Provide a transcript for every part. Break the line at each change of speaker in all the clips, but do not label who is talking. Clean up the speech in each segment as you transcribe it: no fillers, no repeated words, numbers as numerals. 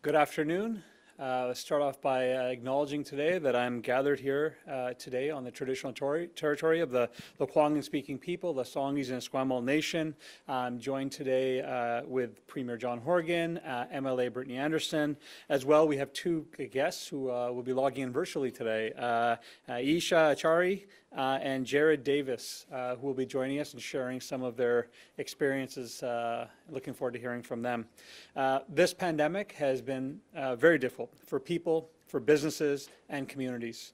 Good afternoon. Let's start off by acknowledging today that I'm gathered here today on the traditional territory of the Lekwungen-speaking people, the Songhees and Esquimalt Nation. I'm joined today with Premier John Horgan, MLA Brittny Anderson. As well, we have two guests who will be logging in virtually today, Isha Achari and Jared Davis, who will be joining us and sharing some of their experiences. Looking forward to hearing from them. This pandemic has been very difficult for people, for businesses, and communities.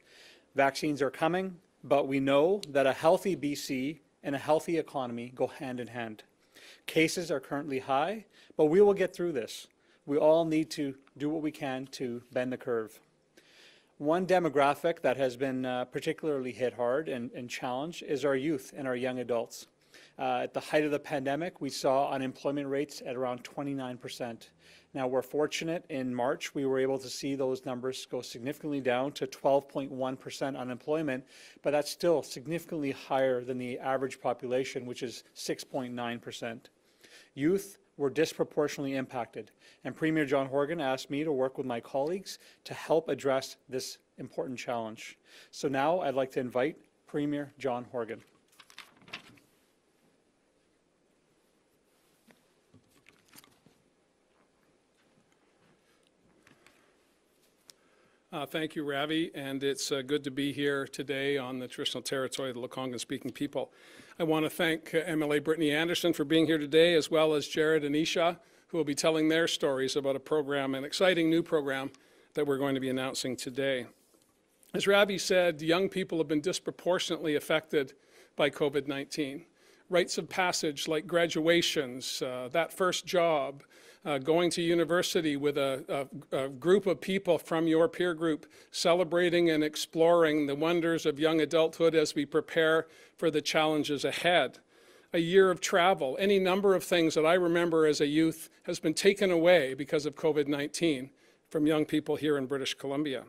Vaccines are coming, but we know that a healthy BC and a healthy economy go hand in hand. Cases are currently high, but we will get through this. We all need to do what we can to bend the curve. One demographic that has been particularly hit hard and challenged is our youth and our young adults. At the height of the pandemic, we saw unemployment rates at around 29%. Now, we're fortunate in March, we were able to see those numbers go significantly down to 12.1% unemployment, but that's still significantly higher than the average population, which is 6.9%. Youth were disproportionately impacted, and Premier John Horgan asked me to work with my colleagues to help address this important challenge. So now I'd like to invite Premier John Horgan.
Thank you, Ravi, and it's good to be here today on the traditional territory of the Lekwungen-speaking people. I want to thank MLA Brittny Anderson for being here today, as well as Jared and Isha, who will be telling their stories about a program, an exciting new program that we're going to be announcing today. As Ravi said, young people have been disproportionately affected by COVID-19. Rites of passage like graduations, that first job, going to university with a group of people from your peer group, celebrating and exploring the wonders of young adulthood as we prepare for the challenges ahead. A year of travel, any number of things that I remember as a youth has been taken away because of COVID-19 from young people here in British Columbia.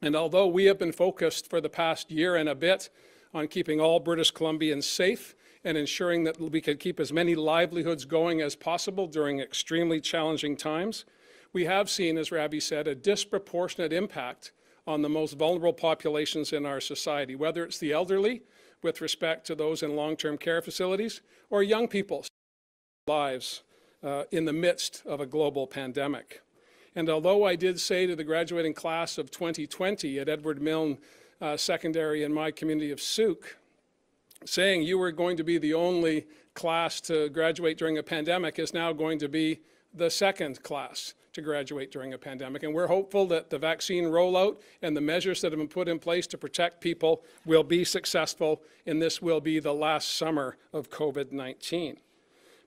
And although we have been focused for the past year and a bit on keeping all British Columbians safe and ensuring that we could keep as many livelihoods going as possible during extremely challenging times, we have seen, as Ravi said, a disproportionate impact on the most vulnerable populations in our society, whether it's the elderly, with respect to those in long-term care facilities, or young people's lives in the midst of a global pandemic. And although I did say to the graduating class of 2020 at Edward Milne Secondary in my community of Souk, saying you were going to be the only class to graduate during a pandemic is now going to be the second class to graduate during a pandemic. And we're hopeful that the vaccine rollout and the measures that have been put in place to protect people will be successful, and this will be the last summer of COVID-19.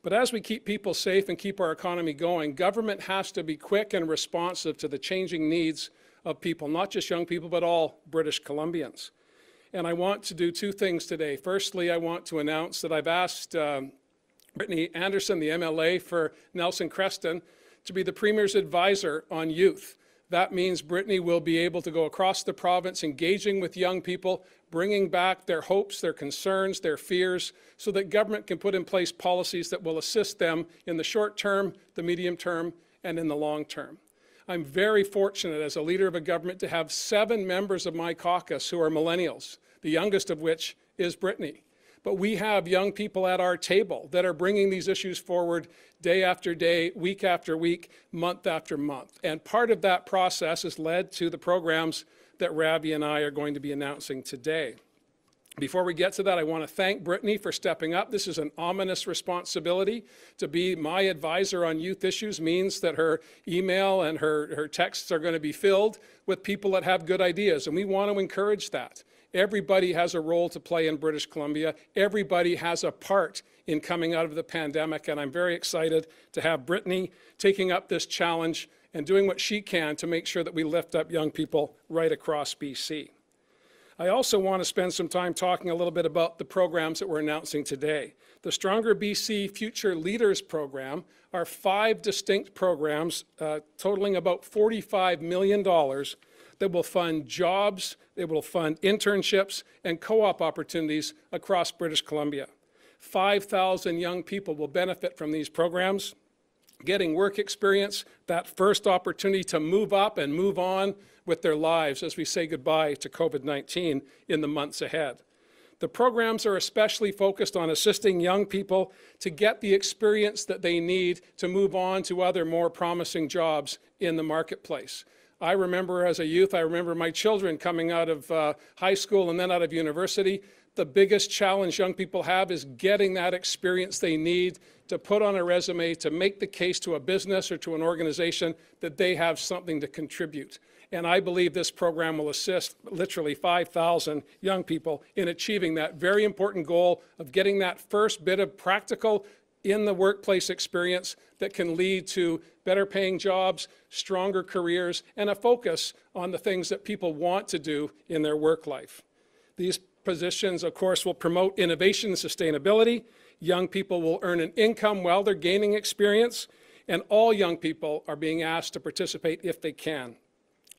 But as we keep people safe and keep our economy going, government has to be quick and responsive to the changing needs of people, not just young people, but all British Columbians. And I want to do two things today. Firstly, I want to announce that I've asked Brittny Anderson, the MLA for Nelson-Creston, to be the Premier's advisor on youth. That means Brittny will be able to go across the province, engaging with young people, bringing back their hopes, their concerns, their fears, so that government can put in place policies that will assist them in the short term, the medium term, and in the long term. I'm very fortunate as a leader of a government to have 7 members of my caucus who are millennials, the youngest of which is Brittny. But we have young people at our table that are bringing these issues forward day after day, week after week, month after month. And part of that process has led to the programs that Ravi and I are going to be announcing today. Before we get to that, I want to thank Brittny for stepping up. This is an ominous responsibility. To be my advisor on youth issues means that her email and her texts are going to be filled with people that have good ideas, and we want to encourage that. Everybody has a role to play in British Columbia. Everybody has a part in coming out of the pandemic, and I'm very excited to have Brittny taking up this challenge and doing what she can to make sure that we lift up young people right across BC. I also want to spend some time talking a little bit about the programs that we're announcing today. The Stronger BC Future Leaders Program are 5 distinct programs totaling about $45 million that will fund jobs, it will fund internships and co-op opportunities across British Columbia. 5,000 young people will benefit from these programs. getting work experience, that first opportunity to move up and move on with their lives as we say goodbye to COVID-19 in the months ahead. The programs are especially focused on assisting young people to get the experience that they need to move on to other more promising jobs in the marketplace. I remember as a youth, I remember my children coming out of high school and then out of university. The biggest challenge young people have is getting that experience they need to put on a resume, to make the case to a business or to an organization that they have something to contribute. And I believe this program will assist literally 5,000 young people in achieving that very important goal of getting that first bit of practical in the workplace experience that can lead to better paying jobs, stronger careers, and a focus on the things that people want to do in their work life. These positions, of course, will promote innovation and sustainability. Young people will earn an income while they're gaining experience, and all young people are being asked to participate if they can.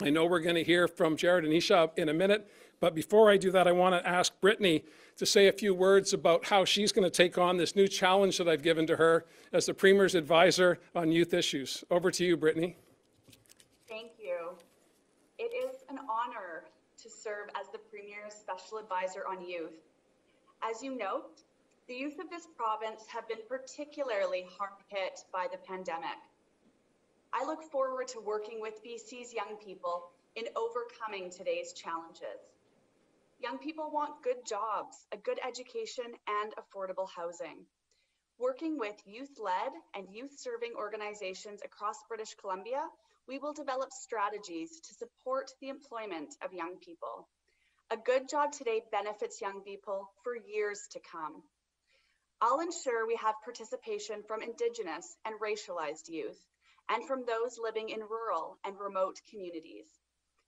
I know we're going to hear from Jared and Isha in a minute, but before I do that, I want to ask Brittny to say a few words about how she's going to take on this new challenge that I've given to her as the Premier's advisor on youth issues. Over to you, Brittny.
Thank you. It is an honor to serve as the Premier's Special Advisor on Youth. As you note, the youth of this province have been particularly hard hit by the pandemic. I look forward to working with BC's young people in overcoming today's challenges. Young people want good jobs, a good education, and affordable housing. Working with youth-led and youth-serving organizations across British Columbia, we will develop strategies to support the employment of young people. A good job today benefits young people for years to come. I'll ensure we have participation from Indigenous and racialized youth, and from those living in rural and remote communities.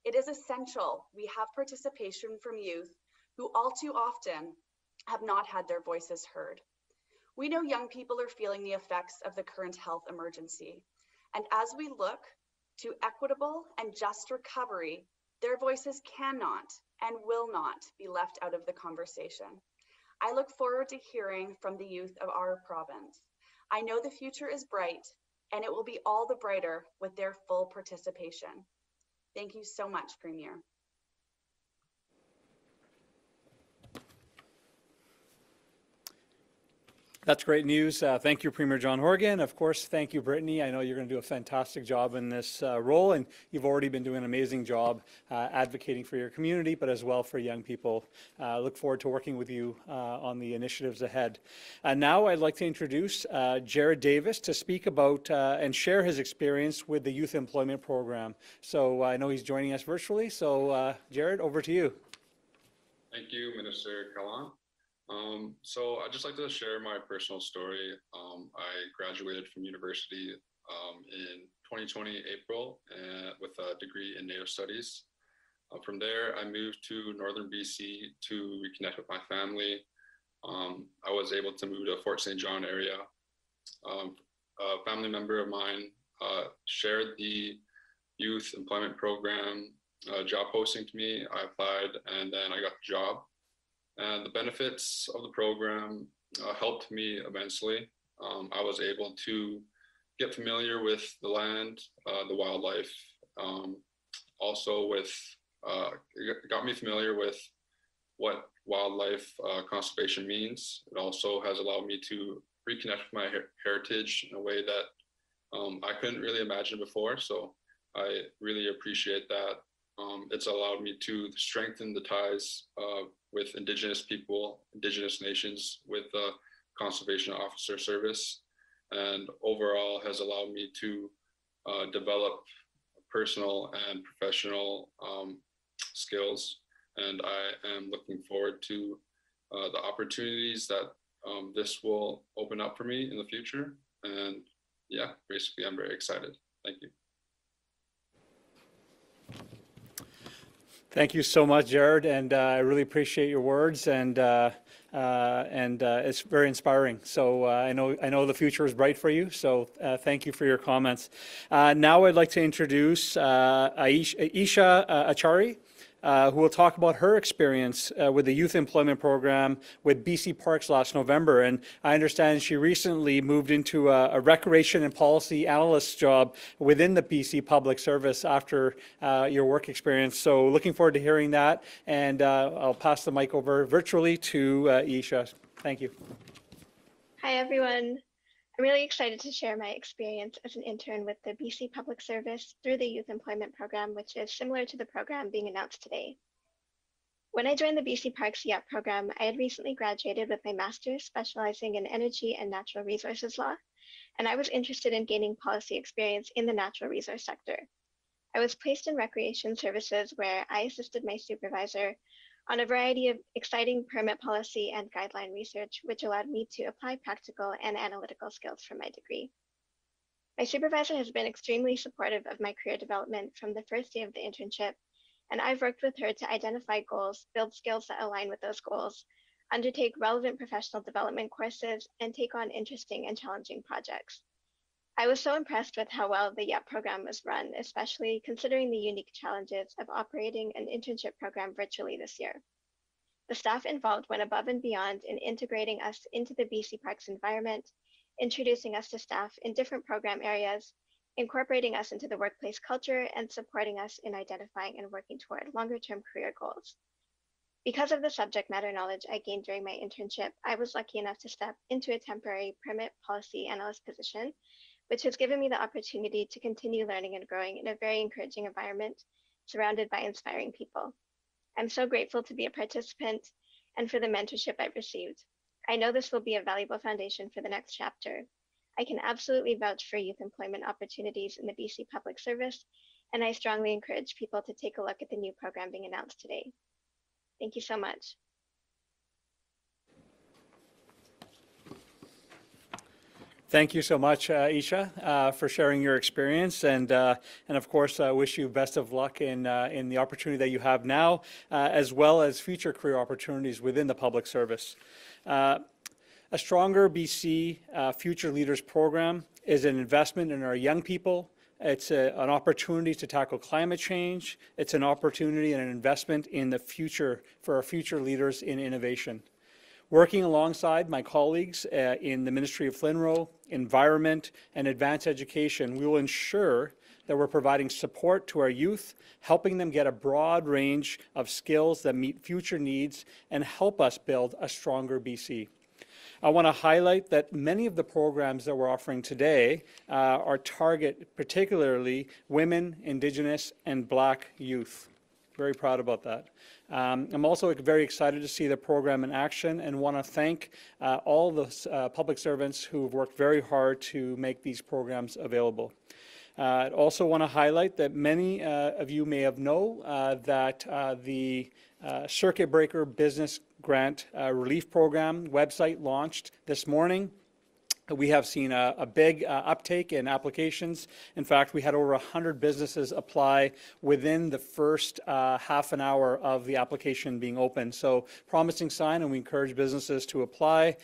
It is essential we have participation from youth who all too often have not had their voices heard. We know young people are feeling the effects of the current health emergency, and as we look to equitable and just recovery, their voices cannot and will not be left out of the conversation. I look forward to hearing from the youth of our province. I know the future is bright, and it will be all the brighter with their full participation. Thank you so much, Premier.
That's great news. Thank you, Premier John Horgan. Of course, thank you, Brittny. I know you're going to do a fantastic job in this role, and you've already been doing an amazing job advocating for your community, but as well for young people. Look forward to working with you on the initiatives ahead. Now I'd like to introduce Jared Davis to speak about and share his experience with the Youth Employment Program. So I know he's joining us virtually. So Jared, over to you.
Thank you, Minister Kahlon. So I'd just like to share my personal story. I graduated from university in 2020 April with a degree in Native Studies. From there, I moved to Northern BC to reconnect with my family. I was able to move to Fort St. John area. A family member of mine shared the youth employment program job posting to me. I applied and then I got the job. And the benefits of the program helped me immensely. I was able to get familiar with the land, the wildlife, also with, it got me familiar with what wildlife conservation means. It also has allowed me to reconnect with my heritage in a way that I couldn't really imagine before. So I really appreciate that. It's allowed me to strengthen the ties with Indigenous people, Indigenous nations, with the Conservation Officer Service, and overall has allowed me to develop personal and professional skills. And I am looking forward to the opportunities that this will open up for me in the future. And yeah, basically, I'm very excited. Thank you.
Thank you so much, Jared, and I really appreciate your words, and it's very inspiring. So I know the future is bright for you. So thank you for your comments. Now I'd like to introduce Isha Achari. who will talk about her experience with the youth employment program with BC Parks last November. And I understand she recently moved into a recreation and policy analyst job within the BC Public Service after your work experience. So looking forward to hearing that. And I'll pass the mic over virtually to Isha. Thank you.
Hi, everyone. I'm really excited to share my experience as an intern with the BC Public Service through the Youth Employment Program, which is similar to the program being announced today. When I joined the BC Parks YEP program, I had recently graduated with my master's specializing in energy and natural resources law, and I was interested in gaining policy experience in the natural resource sector. I was placed in recreation services where I assisted my supervisor on a variety of exciting permit policy and guideline research, which allowed me to apply practical and analytical skills from my degree. My supervisor has been extremely supportive of my career development from the first day of the internship, and I've worked with her to identify goals, build skills that align with those goals, undertake relevant professional development courses, and take on interesting and challenging projects. I was so impressed with how well the YEP program was run, especially considering the unique challenges of operating an internship program virtually this year. The staff involved went above and beyond in integrating us into the BC Parks environment, introducing us to staff in different program areas, incorporating us into the workplace culture, and supporting us in identifying and working toward longer-term career goals. Because of the subject matter knowledge I gained during my internship, I was lucky enough to step into a temporary permit policy analyst position, which has given me the opportunity to continue learning and growing in a very encouraging environment surrounded by inspiring people. I'm so grateful to be a participant and for the mentorship I've received. I know this will be a valuable foundation for the next chapter. I can absolutely vouch for youth employment opportunities in the BC Public Service, and I strongly encourage people to take a look at the new program being announced today. Thank you so much.
Thank you so much, Isha, for sharing your experience, and of course, wish you best of luck in the opportunity that you have now, as well as future career opportunities within the public service. A Stronger BC Future Leaders program is an investment in our young people. It's an opportunity to tackle climate change. It's an opportunity and an investment in the future for our future leaders in innovation. Working alongside my colleagues in the Ministry of Flinro, Environment, and Advanced Education, we will ensure that we're providing support to our youth, helping them get a broad range of skills that meet future needs and help us build a stronger BC. I want to highlight that many of the programs that we're offering today are target particularly women, Indigenous, and Black youth. Very proud about that. I'm also very excited to see the program in action and want to thank all the public servants who have worked very hard to make these programs available. I also want to highlight that many of you may have known that the Circuit Breaker Business Grant Relief Program website launched this morning. We have seen a big uptake in applications. In fact, we had over 100 businesses apply within the first half an hour of the application being open. So promising sign, and we encourage businesses to apply.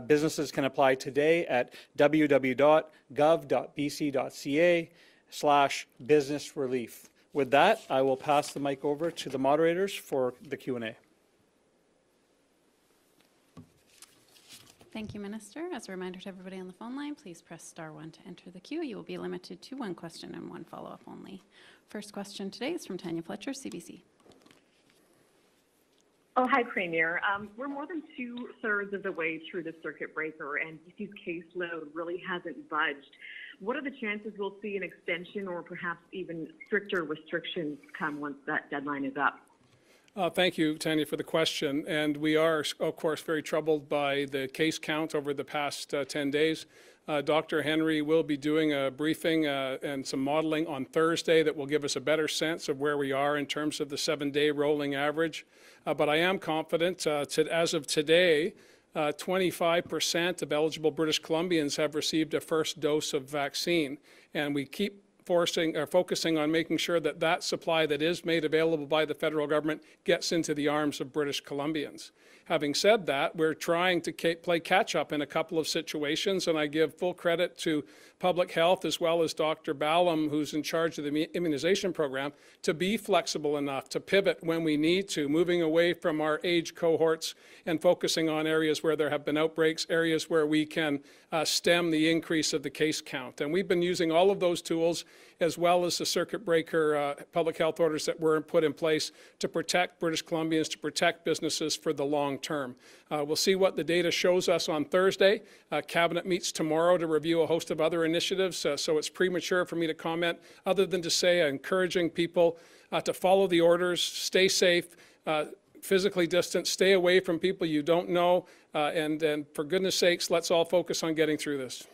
Businesses can apply today at www.gov.bc.ca/businessrelief. With that, I will pass the mic over to the moderators for the Q&A.
Thank you, Minister. As a reminder to everybody on the phone line, please press *1 to enter the queue. You will be limited to one question and one follow-up only. First question today is from Tanya Fletcher, CBC.
Oh, hi, Premier. We're more than 2/3 of the way through the circuit breaker, and BC's caseload really hasn't budged. What are the chances we'll see an extension or perhaps even stricter restrictions come once that deadline is up?
Thank you, Tanya, for the question. And we are, of course, very troubled by the case count over the past 10 days. Dr. Henry will be doing a briefing and some modeling on Thursday that will give us a better sense of where we are in terms of the 7-day rolling average. But I am confident as of today, 25% of eligible British Columbians have received a first dose of vaccine. And we keep focusing on making sure that that supply that is made available by the federal government gets into the arms of British Columbians. Having said that, we're trying to play catch-up in a couple of situations, and I give full credit to public health as well as Dr. Ballum, who's in charge of the immunization program, to be flexible enough to pivot when we need to, moving away from our age cohorts and focusing on areas where there have been outbreaks, areas where we can stem the increase of the case count. And we've been using all of those tools as well as the circuit breaker public health orders that were put in place to protect British Columbians, to protect businesses for the long term. We'll see what the data shows us on Thursday. Cabinet meets tomorrow to review a host of other initiatives, so it's premature for me to comment other than to say encouraging people to follow the orders, stay safe, physically distant, stay away from people you don't know, and for goodness sakes, let's all focus on getting through this.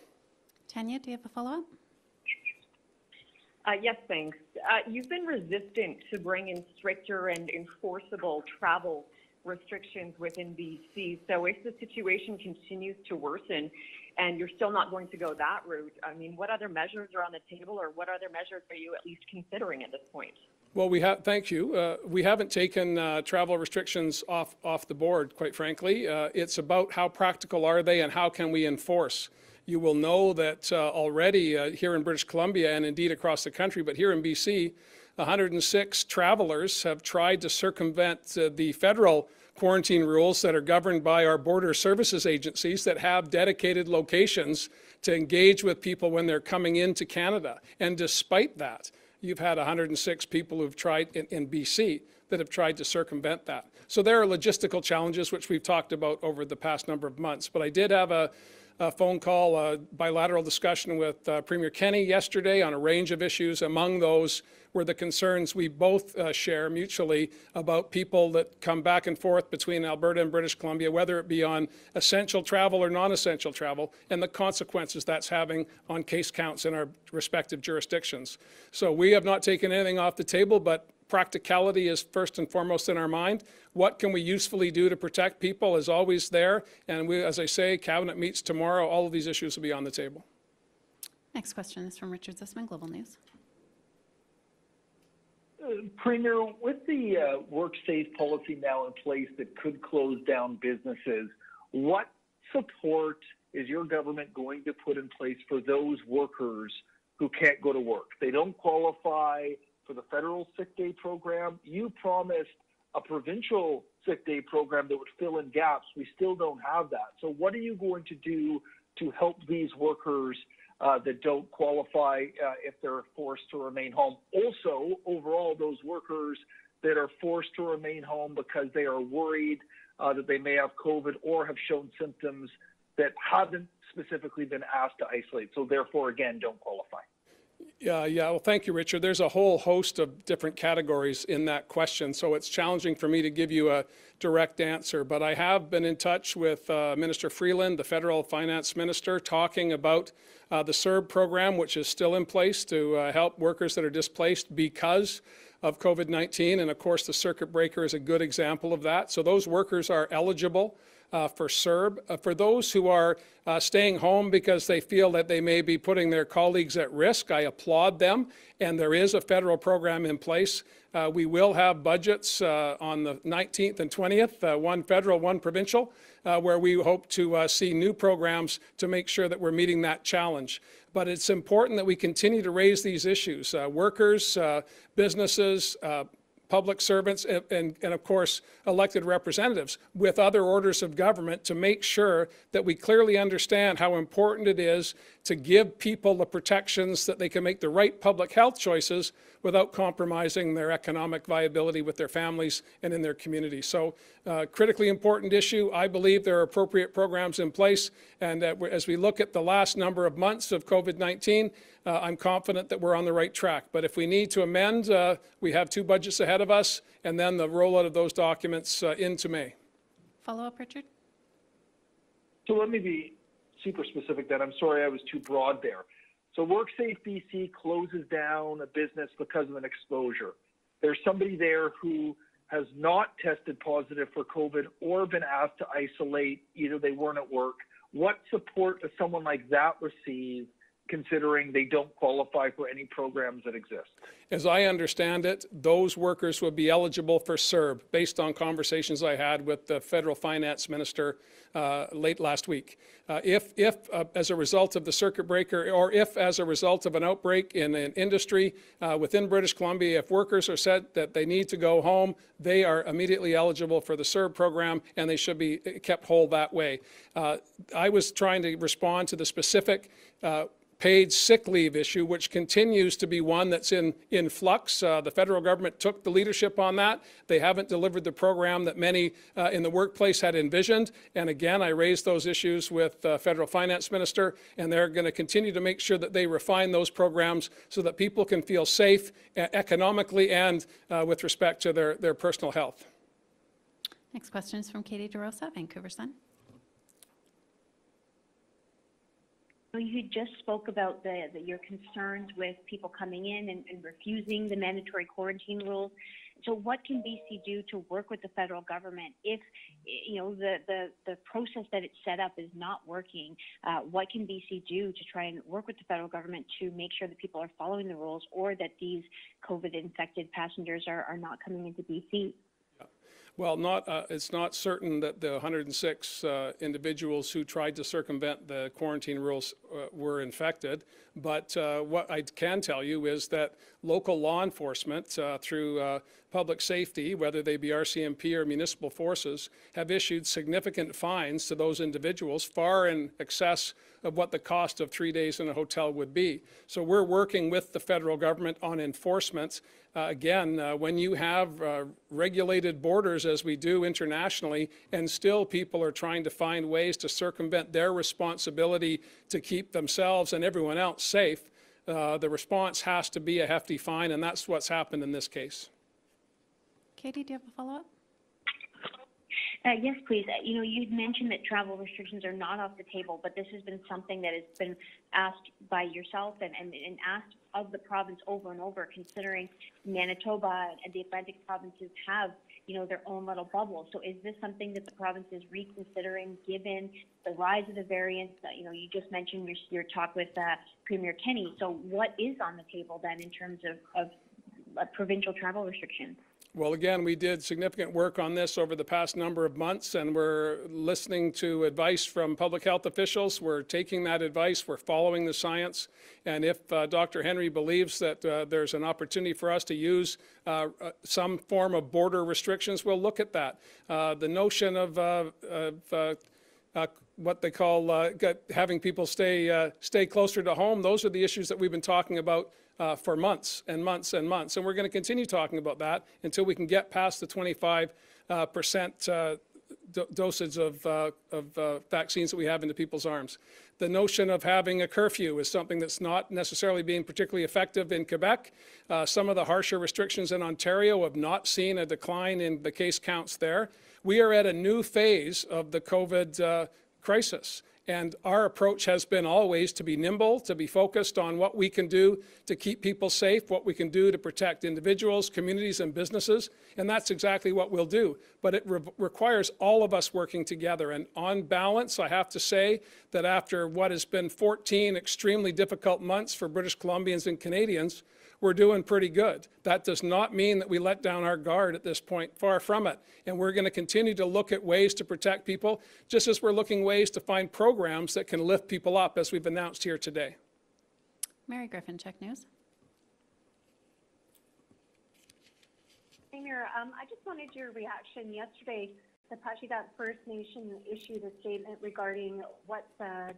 Tanya, do you have a follow-up?
Yes, thanks. You've been resistant to bring in stricter and enforceable travel restrictions within BC. So if the situation continues to worsen and you're still not going to go that route, I mean, what other measures are on the table, or what other measures are you at least considering at this point?
Well, thank you. We haven't taken travel restrictions off the board, quite frankly. It's about how practical are they and how can we enforce. You will know that already here in British Columbia and indeed across the country, but here in BC, 106 travelers have tried to circumvent the federal quarantine rules that are governed by our border services agencies that have dedicated locations to engage with people when they're coming into Canada. And despite that, you've had 106 people who've tried in BC that have tried to circumvent that. So there are logistical challenges which we've talked about over the past number of months. But I did have a phone call, bilateral discussion with Premier Kenney yesterday on a range of issues. Among those were the concerns we both share mutually about people that come back and forth between Alberta and British Columbia, whether it be on essential travel or non-essential travel, and the consequences that's having on case counts in our respective jurisdictions. So we have not taken anything off the table, but practicality is first and foremost in our mind. What can we usefully do to protect people is always there. And we, as I say, Cabinet meets tomorrow. All of these issues will be on the table.
Next question is from Richard Zussman, Global News.
Premier, with the WorkSafe policy now in place that could close down businesses, what support is your government going to put in place for those workers who can't go to work? They don't qualify for the federal sick day program. You promised a provincial sick day program that would fill in gaps. We still don't have that. So what are you going to do to help these workers that don't qualify if they're forced to remain home? Also, overall, those workers that are forced to remain home because they are worried that they may have COVID or have shown symptoms that haven't specifically been asked to isolate, so therefore, again, don't qualify.
Yeah, well, thank you, Richard. There's a whole host of different categories in that question, so it's challenging for me to give you a direct answer. But I have been in touch with Minister Freeland, the federal finance minister, talking about the CERB program, which is still in place to help workers that are displaced because of COVID-19. And of course, the circuit breaker is a good example of that. So those workers are eligible for CERB. For those who are staying home because they feel that they may be putting their colleagues at risk, I applaud them, and there is a federal program in place. We will have budgets on the 19th and 20th, one federal, one provincial, where we hope to see new programs to make sure that we're meeting that challenge. But it's important that we continue to raise these issues. Workers, businesses, public servants, and of course, elected representatives with other orders of government to make sure that we clearly understand how important it is to give people the protections that they can make the right public health choices without compromising their economic viability with their families and in their community. So critically important issue. I believe there are appropriate programs in place, and as we look at the last number of months of COVID-19, I'm confident that we're on the right track. But if we need to amend, we have 2 budgets ahead of us, and then the rollout of those documents into May.
Follow-up, Richard?
So let me be super specific then. I'm sorry I was too broad there. So WorkSafe BC closes down a business because of an exposure. There's somebody there who has not tested positive for COVID or been asked to isolate, either they weren't at work. What support does someone like that receive considering they don't qualify for any programs that exist?
As I understand it, those workers would be eligible for CERB based on conversations I had with the federal finance minister late last week. If as a result of the circuit breaker, or if as a result of an outbreak in an industry within British Columbia, if workers are said that they need to go home, they are immediately eligible for the CERB program, and they should be kept whole that way. I was trying to respond to the specific paid sick leave issue, which continues to be one that's in flux. The federal government took the leadership on that. They haven't delivered the program that many in the workplace had envisioned. And again, I raised those issues with the federal finance minister, and they're going to continue to make sure that they refine those programs so that people can feel safe economically and with respect to their personal health.
Next question is from Katie DeRosa, Vancouver Sun.
You just spoke about your concerns with people coming in and refusing the mandatory quarantine rules. So what can BC do to work with the federal government if, you know, the process that it's set up is not working? What can BC do to try and work with the federal government to make sure that people are following the rules, or that these COVID-infected passengers are not coming into BC?
Well, it's not certain that the 106 individuals who tried to circumvent the quarantine rules were infected, but what I can tell you is that local law enforcement through public safety, whether they be RCMP or municipal forces, have issued significant fines to those individuals, far in excess of what the cost of 3 days in a hotel would be. So we're working with the federal government on enforcement. Again, when you have regulated borders, as we do internationally, and still people are trying to find ways to circumvent their responsibility to keep themselves and everyone else safe, the response has to be a hefty fine, and that's what's happened in this case.
Katie, do you have a follow-up?
Yes, please. You know, you'd mentioned that travel restrictions are not off the table, but this has been something that has been asked by yourself and asked of the province over and over, considering Manitoba and the Atlantic provinces have, you know, their own little bubble. So is this something that the province is reconsidering, given the rise of the variants? You know, you just mentioned your talk with Premier Kenney. So what is on the table then in terms of provincial travel restrictions?
Well, again, we did significant work on this over the past number of months, and we're listening to advice from public health officials. We're taking that advice, we're following the science, and if Dr. Henry believes that there's an opportunity for us to use some form of border restrictions, we'll look at that. The notion of what they call having people stay closer to home, those are the issues that we've been talking about for months and months and months. And we're going to continue talking about that until we can get past the 25% dosage of vaccines that we have into people's arms. The notion of having a curfew is something that's not necessarily being particularly effective in Quebec. Some of the harsher restrictions in Ontario have not seen a decline in the case counts there. We are at a new phase of the COVID crisis. And our approach has been always to be nimble, to be focused on what we can do to keep people safe, what we can do to protect individuals, communities, and businesses. And that's exactly what we'll do. But it requires all of us working together. And on balance, I have to say that after what has been 14 extremely difficult months for British Columbians and Canadians, we're doing pretty good. That does not mean that we let down our guard at this point, far from it. And we're going to continue to look at ways to protect people, just as we're looking ways to find programs that can lift people up, as we've announced here today.
Mary Griffin, Check News.
Mayor, I just wanted your reaction. Yesterday, the Pacheedaht First Nation issued a statement regarding what's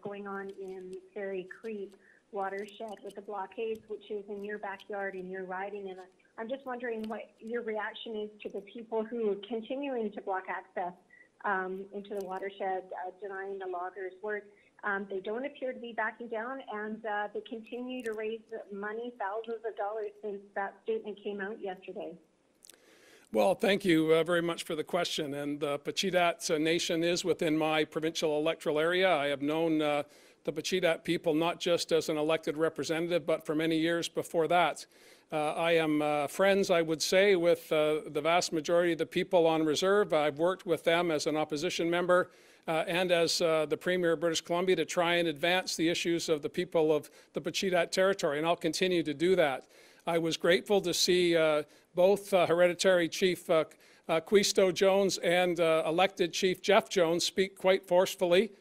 going on in Fairy Creek watershed with the blockades, which is in your backyard in your riding. And I'm just wondering what your reaction is to the people who are continuing to block access into the watershed, denying the loggers work. They don't appear to be backing down, and they continue to raise money, thousands of dollars, since that statement came out yesterday.
Well, thank you very much for the question. And the Pacheedaht Nation is within my provincial electoral area. I have known the Pacheedaht people not just as an elected representative, but for many years before that. I am friends, I would say, with the vast majority of the people on reserve. I've worked with them as an opposition member and as the Premier of British Columbia to try and advance the issues of the people of the Pacheedaht Territory, and I'll continue to do that. I was grateful to see both Hereditary Chief Quisto Jones and elected Chief Jeff Jones speak quite forcefully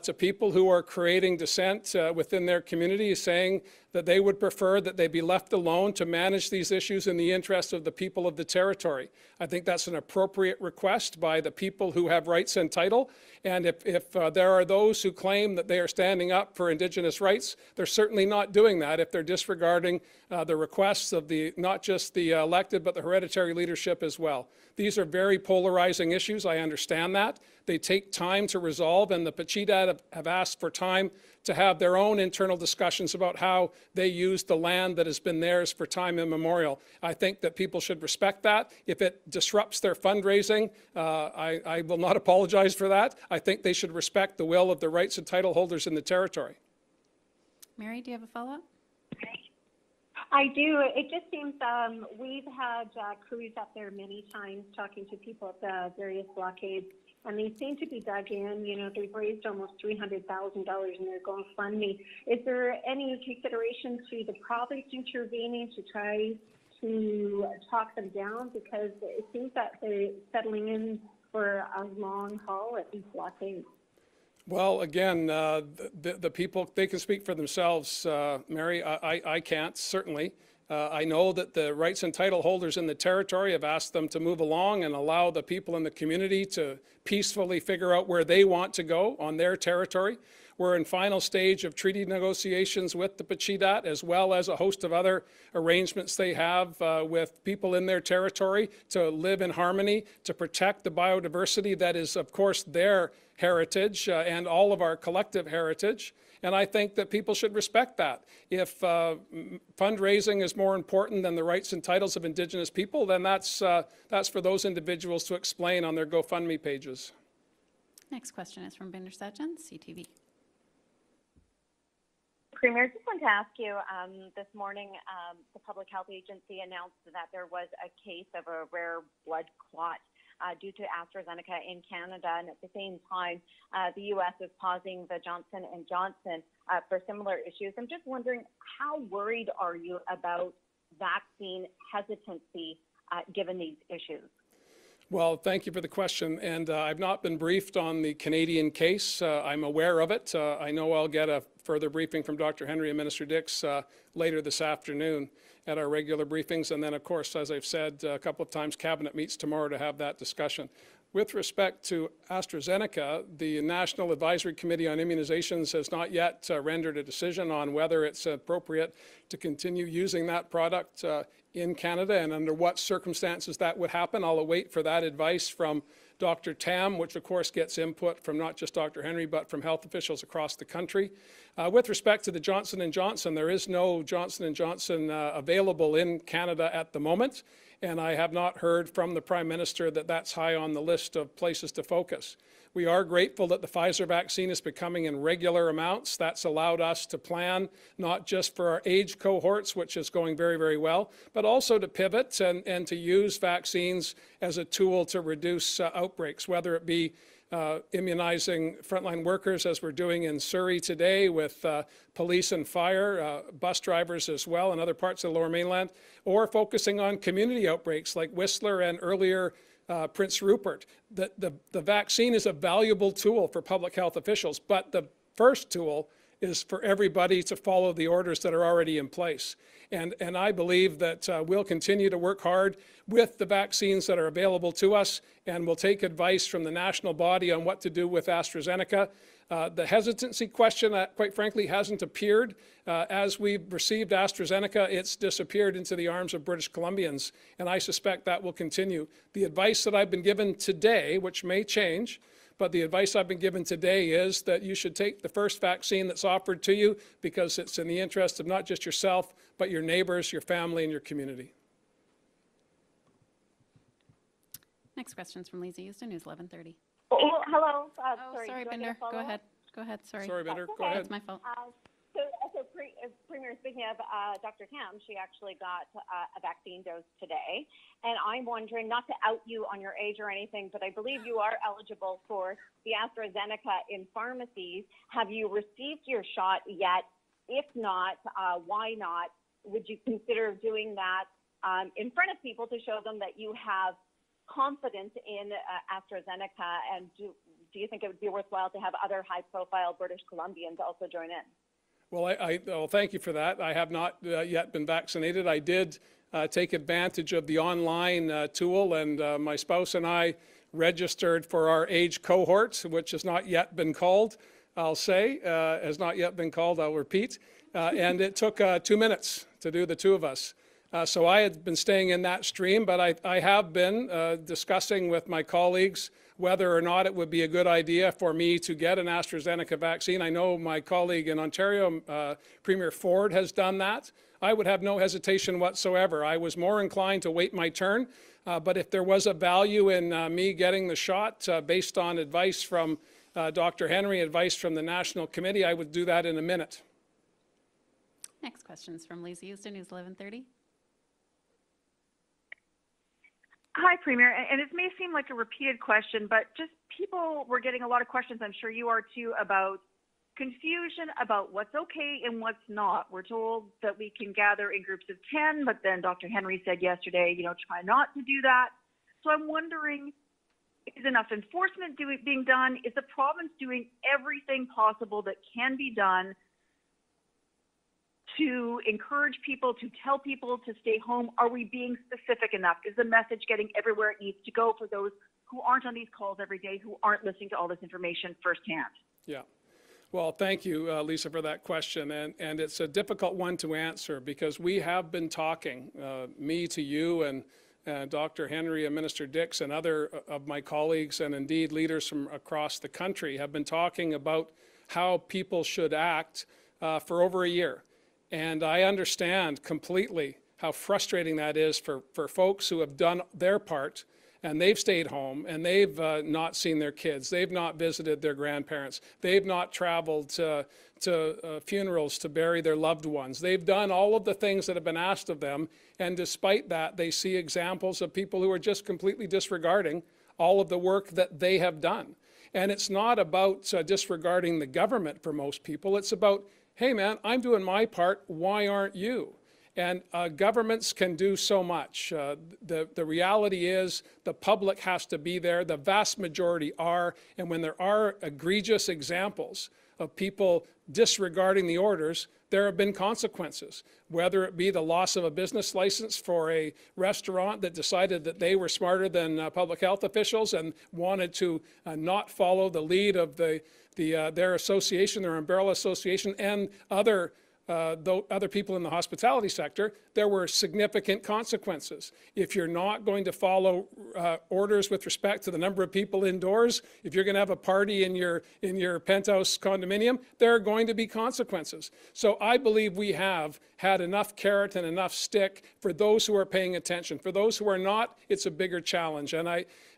to people who are creating dissent within their community, saying that they would prefer that they be left alone to manage these issues in the interest of the people of the territory. I think that's an appropriate request by the people who have rights and title. And if there are those who claim that they are standing up for Indigenous rights, they're certainly not doing that if they're disregarding the requests of not just the elected, but the hereditary leadership as well. These are very polarizing issues. I understand that. They take time to resolve, and the Pacheedaht have asked for time to have their own internal discussions about how they use the land that has been theirs for time immemorial. I think that people should respect that. If it disrupts their fundraising, I will not apologize for that. I think they should respect the will of the rights and title holders in the territory.
Mary, do you have a follow-up?
I do. It just seems we've had crews up there many times talking to people at the various blockades, and they seem to be dug in. You know, they've raised almost $300,000 in their GoFundMe. Is there any consideration to the province intervening to try to talk them down? Because it seems that they're settling in for a long haul at these blockades.
Well, again, the people, they can speak for themselves, Mary. I can't, certainly. I know that the rights and title holders in the territory have asked them to move along and allow the people in the community to peacefully figure out where they want to go on their territory. We're in final stage of treaty negotiations with the Pacheedaht, as well as a host of other arrangements they have with people in their territory to live in harmony, to protect the biodiversity that is, of course, their heritage and all of our collective heritage. And I think that people should respect that. If fundraising is more important than the rights and titles of Indigenous people, then that's for those individuals to explain on their GoFundMe pages.
Next question is from Binder Sajjan, CTV.
Premier, just wanted to ask you, this morning the Public Health Agency announced that there was a case of a rare blood clot due to AstraZeneca in Canada, and at the same time, the U.S. is pausing the Johnson & Johnson for similar issues. I'm just wondering, how worried are you about vaccine hesitancy given these issues?
Well, thank you for the question, and I've not been briefed on the Canadian case. I'm aware of it. I know I'll get a further briefing from Dr. Henry and Minister Dix later this afternoon at our regular briefings, and then, of course, as I've said a couple of times, Cabinet meets tomorrow to have that discussion. With respect to AstraZeneca, the National Advisory Committee on Immunizations has not yet rendered a decision on whether it's appropriate to continue using that product in Canada and under what circumstances that would happen. I'll await for that advice from Dr. Tam, which of course gets input from not just Dr. Henry, but from health officials across the country. With respect to the Johnson & Johnson, there is no Johnson & Johnson available in Canada at the moment, and I have not heard from the Prime Minister that that's high on the list of places to focus. We are grateful that the Pfizer vaccine is becoming in regular amounts. That's allowed us to plan not just for our age cohorts, which is going very, very well, but also to pivot and to use vaccines as a tool to reduce outbreaks, whether it be immunizing frontline workers, as we're doing in Surrey today with police and fire, bus drivers as well, and other parts of the Lower Mainland, or focusing on community outbreaks like Whistler and earlier Prince Rupert. The vaccine is a valuable tool for public health officials, but the first tool is for everybody to follow the orders that are already in place. And I believe that we'll continue to work hard with the vaccines that are available to us, and we'll take advice from the national body on what to do with AstraZeneca. The hesitancy question, quite frankly, hasn't appeared. As we've received AstraZeneca, it's disappeared into the arms of British Columbians, and I suspect that will continue. The advice that I've been given today, which may change, but the advice I've been given today is that you should take the first vaccine that's offered to you because it's in the interest of not just yourself, but your neighbors, your family, and your community.
Next question is from Lisa Houston, News 1130.
Hello.
Sorry, Binder. Go ahead. Sorry.
Sorry, Binder.
Okay.
Go ahead.
It's my fault.
So
Premier, speaking of Dr. Tam, she actually got a vaccine dose today. And I'm wondering, not to out you on your age or anything, but I believe you are eligible for the AstraZeneca in pharmacies. Have you received your shot yet? If not, why not? Would you consider doing that in front of people to show them that you have confidence in AstraZeneca? And do you think it would be worthwhile to have other high-profile British Columbians also join in?
Well, well, thank you for that. I have not yet been vaccinated. I did take advantage of the online tool, and my spouse and I registered for our age cohort, which has not yet been called, I'll say, has not yet been called, I'll repeat. And it took 2 minutes to do the two of us. So I had been staying in that stream, but I have been discussing with my colleagues whether or not it would be a good idea for me to get an AstraZeneca vaccine. I know my colleague in Ontario, Premier Ford, has done that. I would have no hesitation whatsoever. I was more inclined to wait my turn, but if there was a value in me getting the shot based on advice from Dr. Henry, advice from the National Committee, I would do that in a minute.
Next question is from Lisa Houston, News 1130.
Hi, Premier, and it may seem like a repeated question, but just people were getting a lot of questions, I'm sure you are too, about confusion about what's okay and what's not. We're told that we can gather in groups of 10, but then Dr. Henry said yesterday, try not to do that. So I'm wondering, is enough enforcement being done? Is the province doing everything possible that can be done to encourage people, to tell people to stay home? Are we being specific enough? Is the message getting everywhere it needs to go for those who aren't on these calls every day, who aren't listening to all this information firsthand?
Yeah. Well, thank you, Lisa, for that question. And it's a difficult one to answer because we have been talking, me to you and Dr. Henry and Minister Dix and other of my colleagues and indeed leaders from across the country have been talking about how people should act for over a year. And I understand completely how frustrating that is for folks who have done their part and they've stayed home and they've not seen their kids. They've not visited their grandparents. They've not traveled to funerals to bury their loved ones. They've done all of the things that have been asked of them. And despite that, they see examples of people who are just completely disregarding all of the work that they have done. And it's not about disregarding the government for most people. It's about, hey man, I'm doing my part, why aren't you? And governments can do so much. The reality is the public has to be there. The vast majority are. And when there are egregious examples of people disregarding the orders, there have been consequences, whether it be the loss of a business license for a restaurant that decided that they were smarter than public health officials and wanted to not follow the lead of their association, their umbrella association, and other people in the hospitality sector. There were significant consequences. If you're not going to follow orders with respect to the number of people indoors, if you're going to have a party in your penthouse condominium, there are going to be consequences. So I believe we have had enough carrot and enough stick for those who are paying attention. For those who are not, it's a bigger challenge. And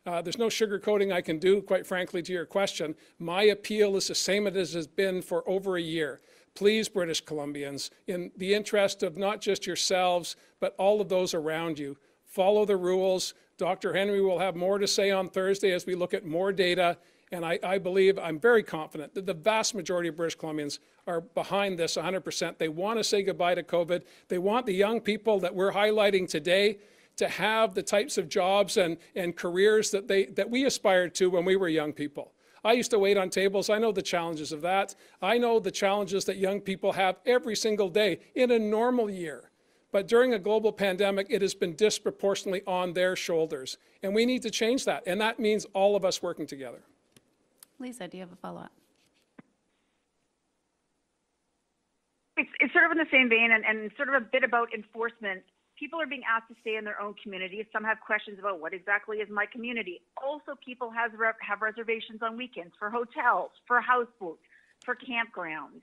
there's no sugarcoating I can do, quite frankly, to your question. My appeal is the same as it has been for over a year. Please, British Columbians, in the interest of not just yourselves, but all of those around you, follow the rules. Dr. Henry will have more to say on Thursday as we look at more data. And I believe, I'm very confident that the vast majority of British Columbians are behind this 100%. They want to say goodbye to COVID. They want the young people that we're highlighting today to have the types of jobs and careers that we aspired to when we were young people. I used to wait on tables. I know the challenges of that. I know the challenges that young people have every single day in a normal year. But during a global pandemic, it has been disproportionately on their shoulders. And we need to change that. And that means all of us working together.
Lisa, do you have a follow-up?
It's sort of in the same vein and sort of a bit about enforcement. People are being asked to stay in their own communities. Some have questions about what exactly is my community. Also, people have reservations on weekends for hotels, for houseboats, for campgrounds.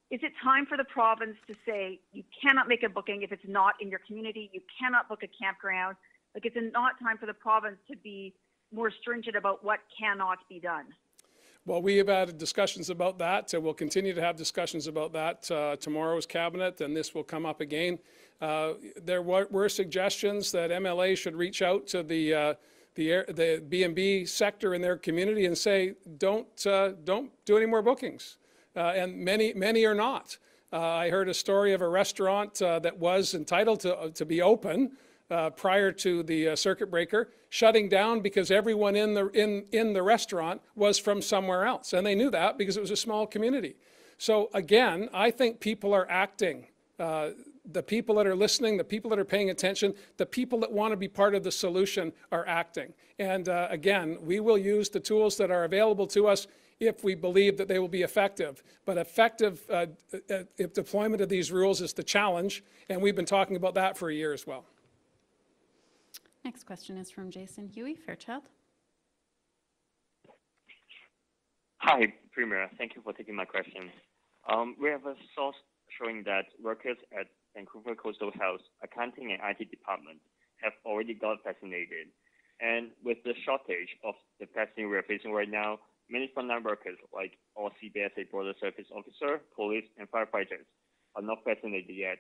Is it time for the province to say you cannot make a booking if it's not in your community? You cannot book a campground. Is it not time for the province to be more stringent about what cannot be done?
Well, we have had discussions about that. We'll continue to have discussions about that tomorrow's cabinet, and this will come up again. There were suggestions that MLA should reach out to the B&B sector in their community and say, don't do any more bookings. And many are not. I heard a story of a restaurant that was entitled to be open prior to the circuit breaker, shutting down because everyone in the restaurant was from somewhere else. And they knew that because it was a small community. So again, I think people are acting. The people that are listening, the people that are paying attention, the people that want to be part of the solution are acting. And again, we will use the tools that are available to us if we believe that they will be effective. But effective deployment of these rules is the challenge, and we've been talking about that for a year as well.
Next question is from Jason Huey, Fairchild.
Hi, Premier. Thank you for taking my question. We have a source showing that workers at Vancouver Coastal Health Accounting and IT Department have already got vaccinated. And with the shortage of the vaccine we're facing right now, many frontline workers, like all CBSA border service officers, police, and firefighters, are not vaccinated yet.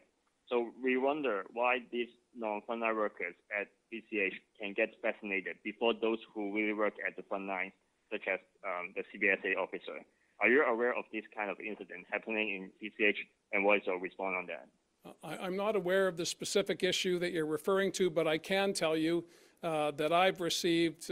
So we wonder why these non-frontline workers at BCH can get vaccinated before those who really work at the front line, such as the CBSA officer. Are you aware of this kind of incident happening in BCH, and what is your response on that?
I'm not aware of the specific issue that you're referring to, but I can tell you that I've received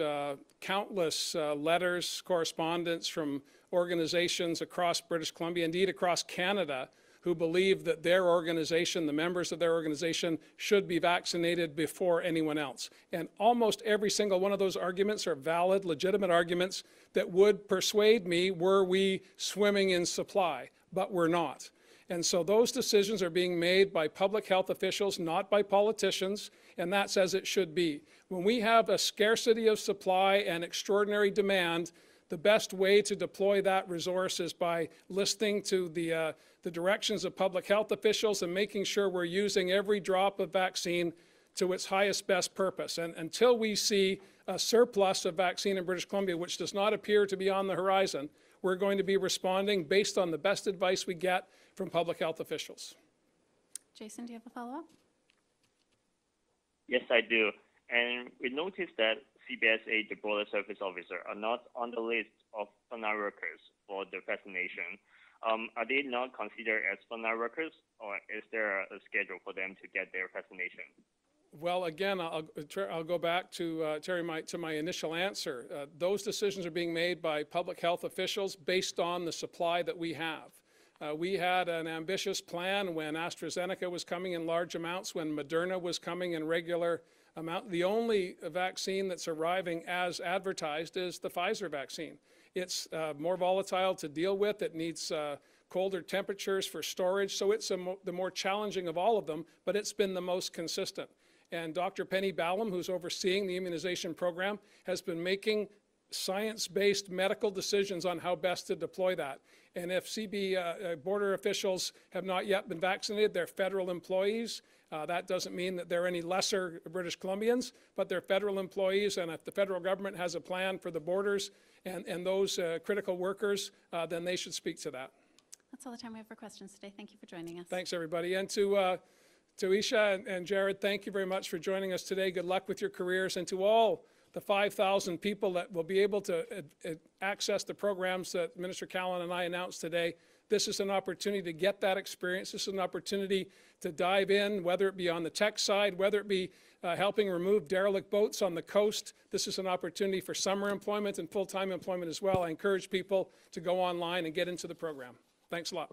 countless letters, correspondence from organizations across British Columbia, indeed across Canada, who believe that their organization, the members of their organization, should be vaccinated before anyone else. And almost every single one of those arguments are valid, legitimate arguments that would persuade me were we swimming in supply, but we're not. And so those decisions are being made by public health officials, not by politicians, and that's as it should be. When we have a scarcity of supply and extraordinary demand, the best way to deploy that resource is by listening to the directions of public health officials and making sure we're using every drop of vaccine to its highest best purpose. And until we see a surplus of vaccine in British Columbia, which does not appear to be on the horizon, we're going to be responding based on the best advice we get from public health officials.
Jason, do you have a follow-up?
Yes, I do. And we noticed that CBSA, the border service officer, are not on the list of frontline workers for the vaccination. Are they not considered as frontline workers, or is there a schedule for them to get their vaccination?
Well, again, I'll go back to to my initial answer. Those decisions are being made by public health officials based on the supply that we have. We had an ambitious plan when AstraZeneca was coming in large amounts, when Moderna was coming in regular amount. The only vaccine that's arriving as advertised is the Pfizer vaccine. It's more volatile to deal with. It needs colder temperatures for storage. So it's the more challenging of all of them, but it's been the most consistent. And Dr. Penny Ballum, who's overseeing the immunization program, has been making science-based medical decisions on how best to deploy that. And if border officials have not yet been vaccinated, they're federal employees. That doesn't mean that they're any lesser British Columbians, but they're federal employees, and if the federal government has a plan for the borders and those critical workers, then they should speak to that.
That's all the time we have for questions today. Thank you for joining us.
Thanks, everybody. And to Isha and Jared, thank you very much for joining us today. Good luck with your careers. And to all the 5,000 people that will be able to access the programs that Minister Kahlon and I announced today, this is an opportunity to get that experience. This is an opportunity to dive in, whether it be on the tech side, whether it be helping remove derelict boats on the coast. This is an opportunity for summer employment and full-time employment as well. I encourage people to go online and get into the program. Thanks a lot.